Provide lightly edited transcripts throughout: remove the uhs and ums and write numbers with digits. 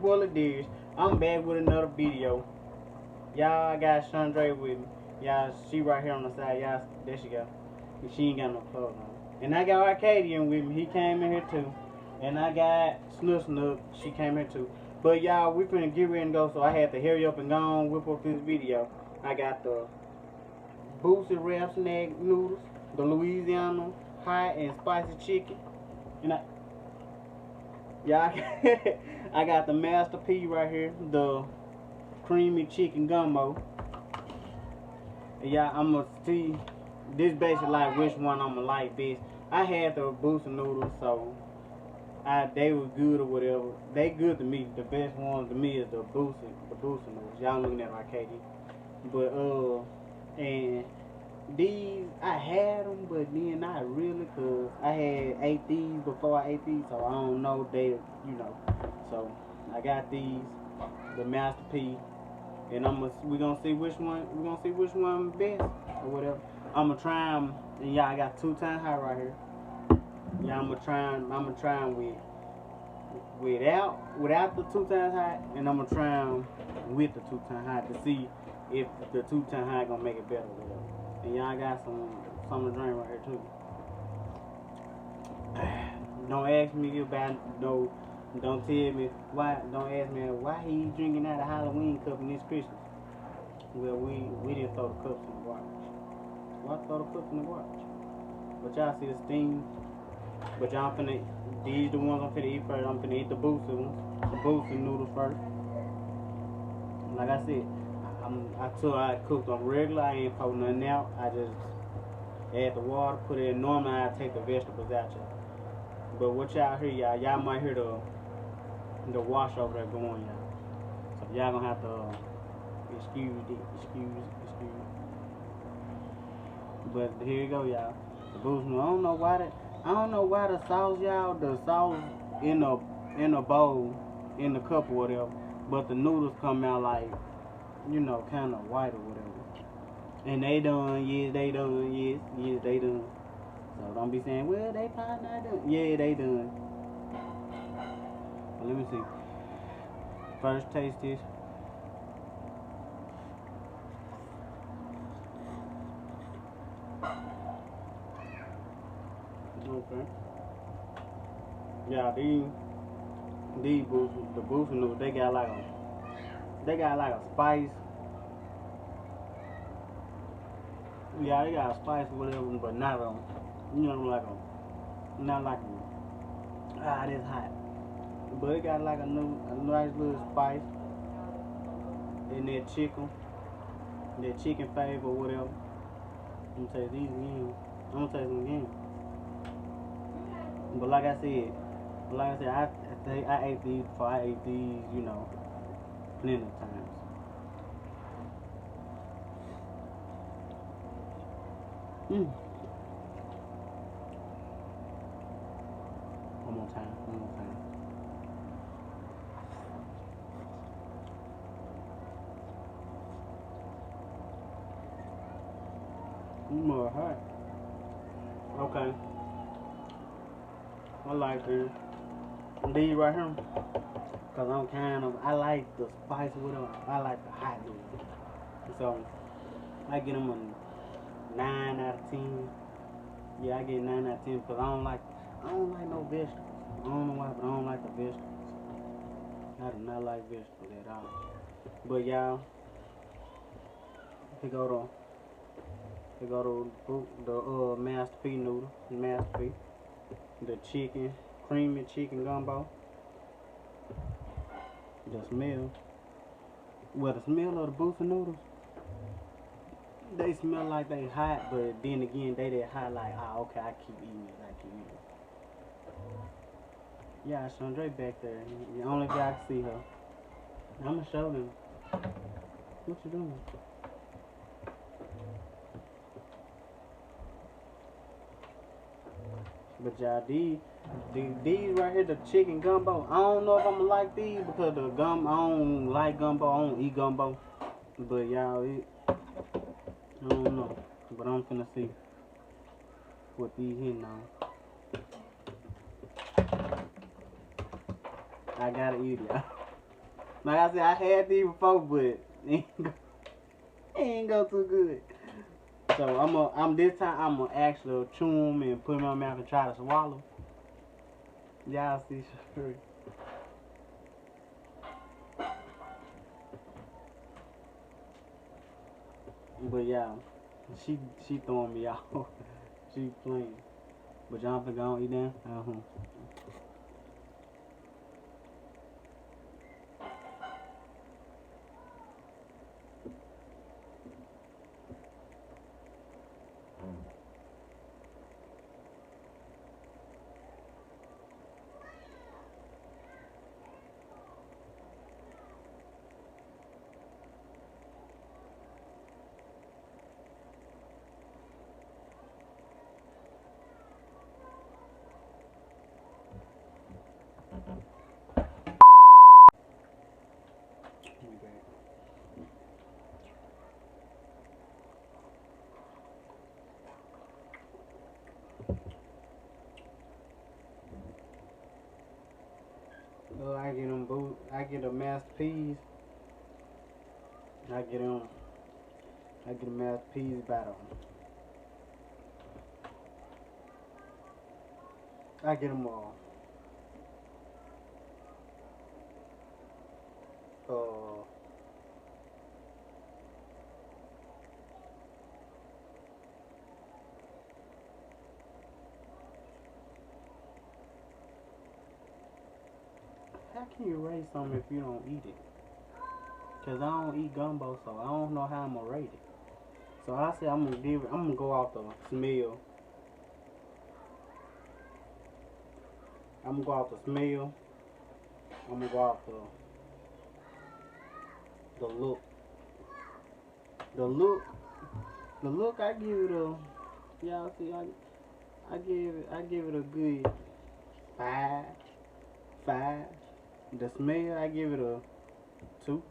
boy LaDarius. I'm back with another video. Y'all, I got Chandra with me. Y'all, she right here on the side. Y'all, there she go. She ain't got no clothes on. And I got Arcadian with me. He came in here too. And I got Snook. She came here too. But y'all, we finna get ready and go, so I had to hurry up and go on whip up this video. I got the Boosie wrap snack noodles, the Louisiana hot and spicy chicken, and I got the Master P right here, the creamy chicken gumbo. And y'all, I'ma see this basically like which one I'ma like best. I had the Boosie noodles, so they was good or whatever. They good to me. The best one to me is the Boosie noodles. Y'all looking at Arcadian, but and these, I had them, but then not really, cause I had ate these before I ate these, so I don't know they, So I got these, the Master P, and we gonna see which one best or whatever. I'ma try them, and y'all, I got 2 times high right here. Yeah, I'ma try them without the 2 times high, and I'ma try them with the 2 times high to see if the 2 times high gonna make it better or whatever. And y'all got something to drink right here too. Don't ask me about don't tell me why. Don't ask me why he drinking out of Halloween cup in this Christmas. Well, we didn't throw the cups in the garbage. Why throw the cups in the garbage? But y'all see the steam. But y'all finna, these the ones I'm finna eat first. I'm finna eat the Boosie ones, the Boosie noodles first. Like I said, I cooked them regular. I ain't put nothing out. I just add the water, put it in. Normally I take the vegetables out, y'all. But what y'all hear, y'all might hear the wash over there going, y'all. So y'all gonna have to excuse. But here you go, y'all. The Boosie. I don't know why the sauce, y'all. The sauce in a bowl, in the cup or whatever. But the noodles come out like, kind of white or whatever. And they done, yes, they done. So don't be saying, well, they probably not done. Yeah, they done. Well, let me see. First taste this. Okay. Yeah, these Boosie, the Boosie noodles, they got like a spice. Yeah, they got a spice or whatever, but not this hot. But it got like a nice little spice in that chicken flavor or whatever. I'm gonna taste these again. I'm gonna taste them again. But like I said, I ate these before. I ate these, plenty of times. One more time. More hot. Okay. I like these right here. Cause I like the spice with them. I like the hot noodles. So I get them a 9 out of 10. Yeah, I get 9 out of 10 because I don't like no vegetables. I don't know why, but I don't like the vegetables. I do not like vegetables at all. But y'all, here go the Master P noodle, Master P, the creamy chicken gumbo. The smell of the Boosie noodles, they smell like they hot, but then again, they that hot like, okay, I keep eating it. Yeah, Chandra back there. Only if y'all can see her. I'ma show them. What you doing? But y'all, these right here, the chicken gumbo. I don't know if I'ma like these because I don't like gumbo. I don't eat gumbo. But y'all, I don't know. But I'm finna see what these hitting on. I gotta eat it, y'all. Like I said, I had these before, but it ain't go too good. So this time I'm gonna actually chew them and put them in my mouth and try to swallow. Y'all see, sure. But yeah, she throwing me off. She playing. But y'all finna go eat that? Oh, I get them I get a masterpiece. I get them. I get a masterpiece battle. I get them all. Uh, how can you rate something if you don't eat it? Cause I don't eat gumbo, so I don't know how I'm gonna rate it. So I said I'm gonna go off the smell. I'm gonna go off the smell. I'm gonna go off the look. The look. The look. I give it a. Y'all see, I give it a good 5. 5. The smell, I give it a 2.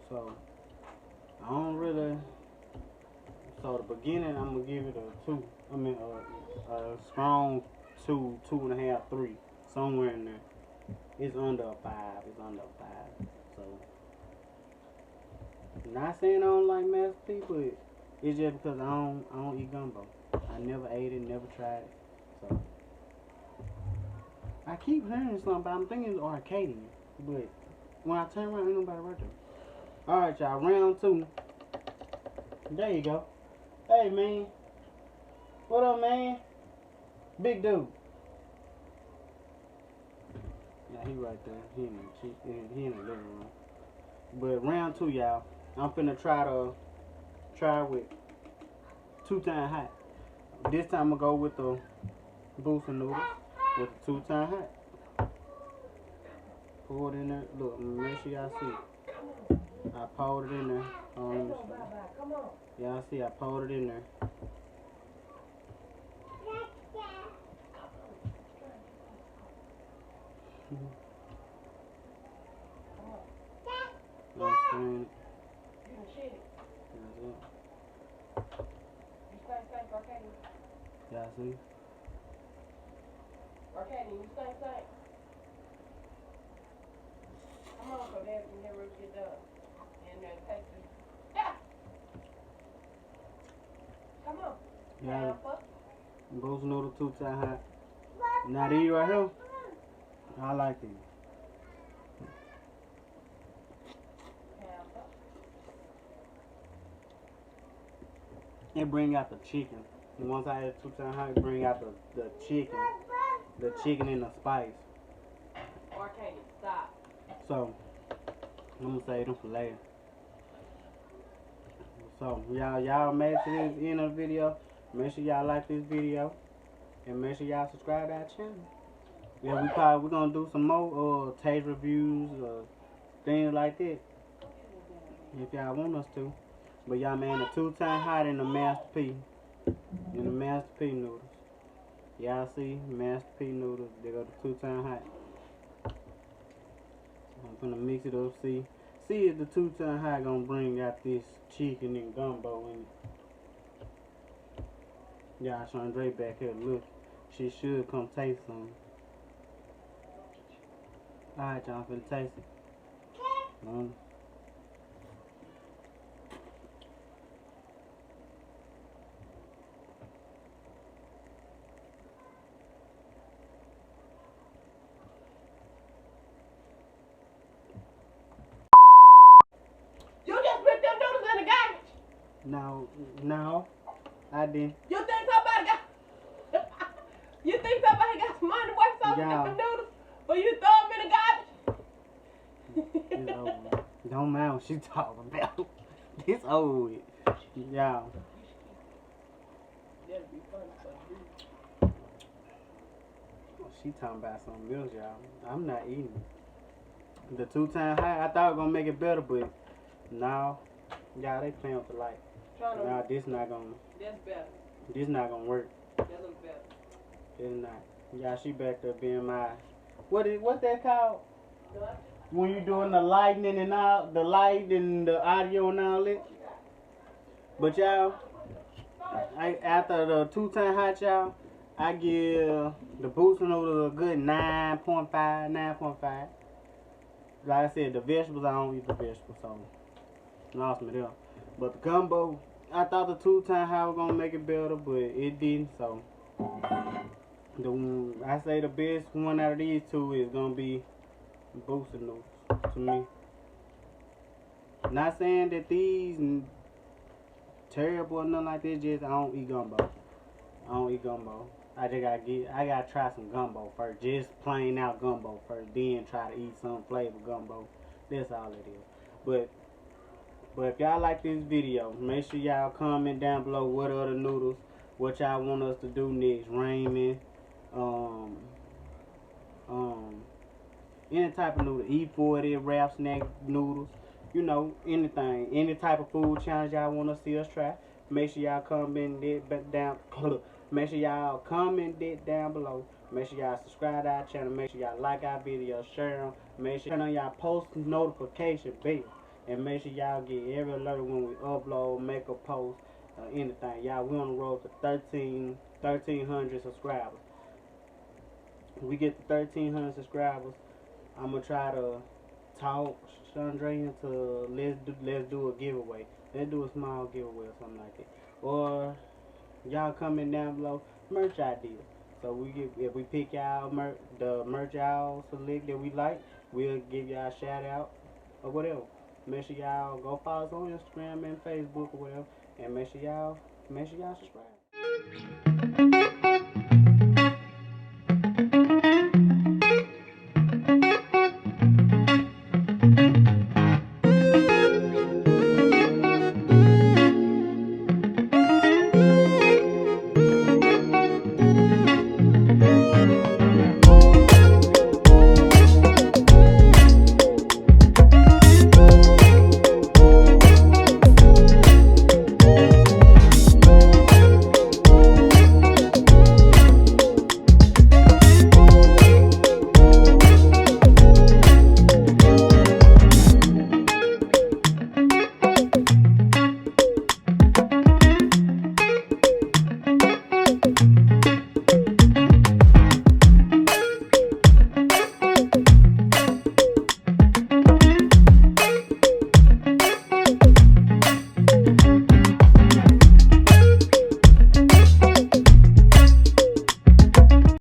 So I don't really. So the beginning, I'm gonna give it a 2. I mean, a strong 2, 2.5, 3, somewhere in there. It's under a 5. It's under a 5. So not saying I don't like masterpiece, but it's just because I don't eat gumbo. I never ate it, never tried it. So I keep hearing something, but I'm thinking it's Arcadian. But when I turn around, ain't nobody right there. Alright, y'all, round 2. There you go. Hey, man. What up, man? Big dude. Yeah, he right there. He in the living room. But round 2, y'all. I'm finna try with 2 times hot. This time I'm gonna go with the Boosie noodles with the 2 times hot. Pour it in there. Look, make sure y'all see. I poured it in there. Y'all see, I poured it in there. I'm spraying it. Y'all see? Arcadian, you stink. Come on, so Dad can never get done. And then take this. Yeah! Come on. Yeah. Boosie noodle 2 times hot. Now these right here, I like these. It bring out the chicken. And once I add 2 times hot, it bring out the chicken and the spice. Arcadian, stop. So I'm gonna save them for later. So y'all made it to this end of the video. Make sure y'all like this video and make sure y'all subscribe to our channel. Yeah, we're gonna do some more taste reviews or things like that if y'all want us to. But y'all, man, the 2 times hot in the masterpiece. In the masterpiece noodles. Y'all see, masterpiece noodles. They go the 2 times hot. I'm gonna mix it up. See if the 2 times hot gonna bring out this chicken and gumbo in it. Y'all, Chandra back here. Look, she should come taste some. Alright, y'all, I'm finna taste it. You just put them noodles in the garbage. No, I didn't. You think somebody got you think somebody got some money worth something Yeah. in them noodles? But you throw them in the garbage? It's over. Don't mind what she talking about. It's over with. Yeah. That'd be funny for you. She talking about something else, y'all. I'm not eating it. The 2-time high, I thought it was gonna make it better, but no. Y'all, they playing with the light. Nah, this not gonna. That's better. This not gonna work. That looks better. It's not. Yeah, she back there being my. What's that called? When you doing the lightning and all, the light and the audio and all that. But y'all, after the 2-time hot, y'all, I give the Boosie noodles a good 9.5, 9.5. Like I said, the vegetables, I don't eat the vegetables, so lost me there. But the gumbo, I thought the 2-time hot was gonna make it better, but it didn't. So I say the best one out of these two is gonna be Boosie noodles to me. Not saying that these terrible or nothing like that. Just I don't eat gumbo. I don't eat gumbo. I gotta try some gumbo first. Just plain out gumbo first. Then try to eat some flavored gumbo. That's all it is. But if y'all like this video, make sure y'all comment down below what other noodles, what y'all want us to do next. Ramen, any type of noodle, E40, wrap snack noodles, you know, anything, any type of food challenge y'all want to see us try. Make sure y'all comment it down. Make sure y'all comment it down below. Make sure y'all subscribe to our channel. Make sure y'all like our videos, share them. Make sure turn on y'all post notification bell, and make sure y'all get every alert when we upload, make a post, anything. Y'all, we on the road to 1,300 subscribers. We get to 1,300 subscribers, I'm gonna try to talk Chandra into let's do a giveaway. Let's do a small giveaway or something like that. Or y'all comment down below merch ideas. So if we pick y'all the merch y'all select that we like, we'll give y'all a shout out or whatever. Make sure y'all go follow us on Instagram and Facebook or whatever, and make sure y'all subscribe.